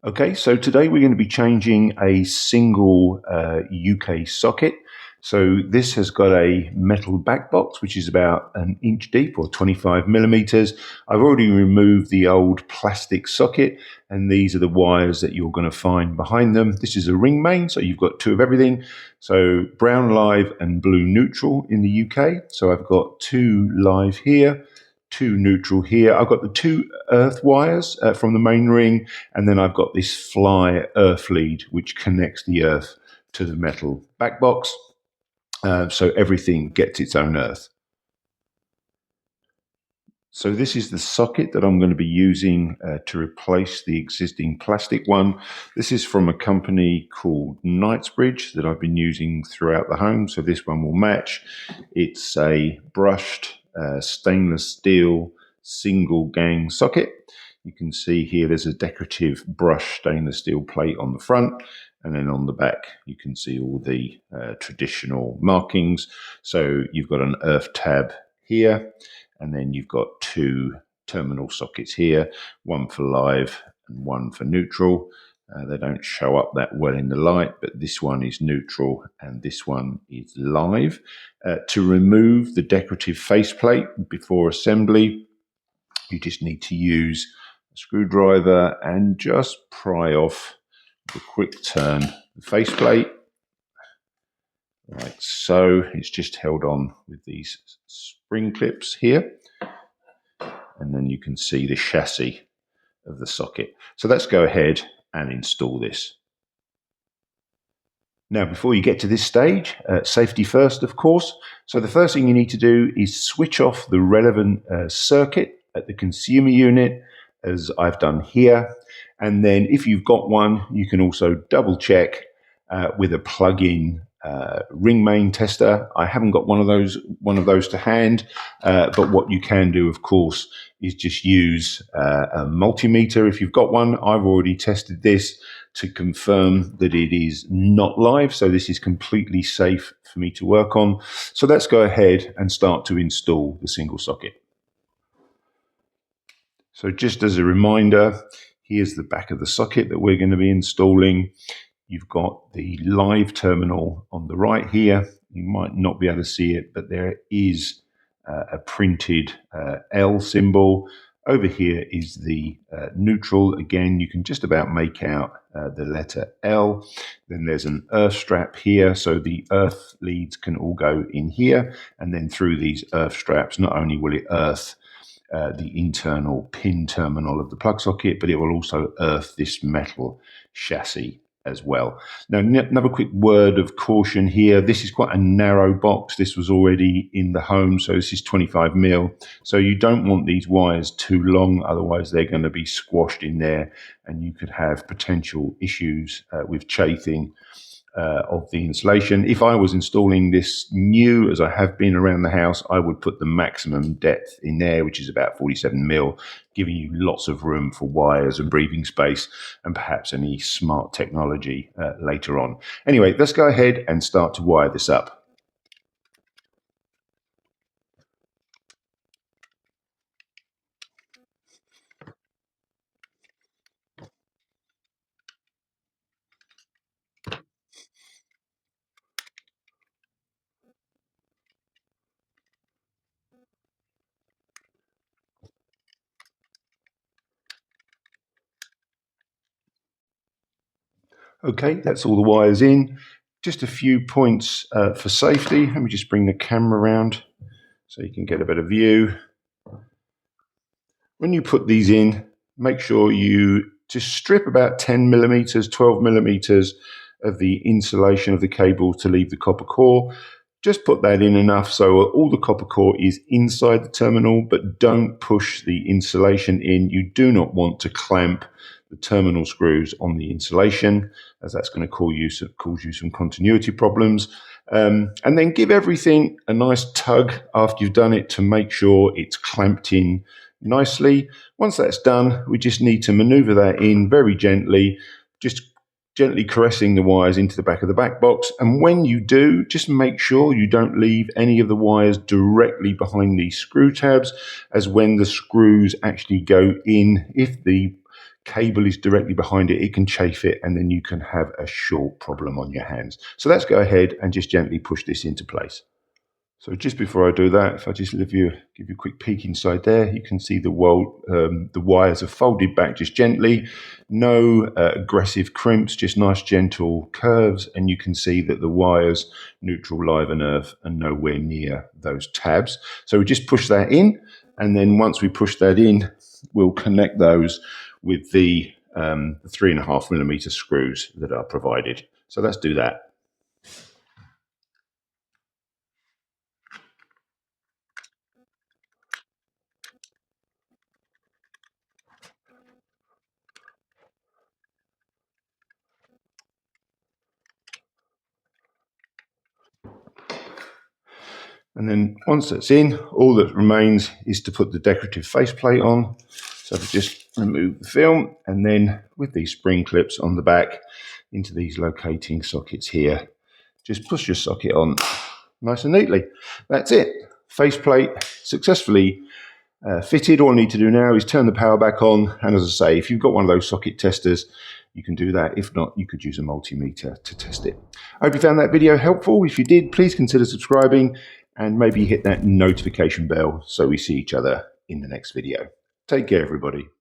Okay, so today we're going to be changing a single UK socket. So this has got a metal back box, which is about an inch deep or 25 millimeters. I've already removed the old plastic socket, and these are the wires that you're going to find behind them. This is a ring main, so you've got two of everything. So brown live and blue neutral in the UK. So I've got two live here, two neutral here. I've got the two earth wires from the main ring, and then I've got this fly earth lead which connects the earth to the metal back box, so everything gets its own earth. So this is the socket that I'm going to be using to replace the existing plastic one. This is from a company called Knightsbridge that I've been using throughout the home, so this one will match. It's a brushed stainless steel single gang socket. You can see here there's a decorative brushed stainless steel plate on the front, and then on the back you can see all the traditional markings. So you've got an earth tab here, and then you've got two terminal sockets here, one for live and one for neutral. They don't show up that well in the light, but this one is neutral and this one is live. To remove the decorative faceplate before assembly, you just need to use a screwdriver and just pry off with a quick turn the faceplate, like so. It's just held on with these spring clips here, and then you can see the chassis of the socket. So let's go ahead and install this. Now, before you get to this stage, safety first, of course. So the first thing you need to do is switch off the relevant circuit at the consumer unit, as I've done here. And then if you've got one, you can also double check with a plug-in ring main tester. I haven't got one of those to hand, but what you can do, of course, is just use a multimeter if you've got one. I've already tested this to confirm that it is not live, so this is completely safe for me to work on. So let's go ahead and start to install the single socket. So just as a reminder, here's the back of the socket that we're going to be installing. You've got the live terminal on the right here. You might not be able to see it, but there is a printed L symbol. Over here is the neutral. Again, you can just about make out the letter L. Then there's an earth strap here, so the earth leads can all go in here, and then through these earth straps, not only will it earth the internal pin terminal of the plug socket, but it will also earth this metal chassis as well. Now, another quick word of caution here. This is quite a narrow box. This was already in the home, so this is 25 mil. So you don't want these wires too long, otherwise they're going to be squashed in there, and you could have potential issues with chafing of the insulation. If I was installing this new, as I have been around the house, I would put the maximum depth in there, which is about 47 mil, giving you lots of room for wires and breathing space, and perhaps any smart technology later on. Anyway, let's go ahead and start to wire this up. Okay, that's all the wires in. Just a few points for safety. Let me just bring the camera around so you can get a better view. When you put these in, make sure you just strip about 10 millimeters, 12 millimeters of the insulation of the cable to leave the copper core. Just put that in enough so all the copper core is inside the terminal, but don't push the insulation in. You do not want to clamp the terminal screws on the insulation, as that's going to cause you some continuity problems. And then give everything a nice tug after you've done it to make sure it's clamped in nicely. Once that's done, we just need to maneuver that in very gently, just gently caressing the wires into the back of the back box. And when you do, just make sure you don't leave any of the wires directly behind these screw tabs, as when the screws actually go in, if the cable is directly behind it, it can chafe it, and then you can have a short problem on your hands. So let's go ahead and just gently push this into place. So just before I do that, if I just give you a quick peek inside there, you can see the wires are folded back just gently. No aggressive crimps, just nice gentle curves. And you can see that the wires, neutral, live and earth, are nowhere near those tabs. So we just push that in. And then once we push that in, we'll connect those with the 3.5mm screws that are provided. So let's do that. And then once that's in, all that remains is to put the decorative faceplate on. So we just remove the film, and then with these spring clips on the back into these locating sockets here, just push your socket on nice and neatly. That's it. Faceplate successfully fitted. All I need to do now is turn the power back on. And as I say, if you've got one of those socket testers, you can do that. If not, you could use a multimeter to test it. I hope you found that video helpful. If you did, please consider subscribing and maybe hit that notification bell so we see each other in the next video. Take care, everybody.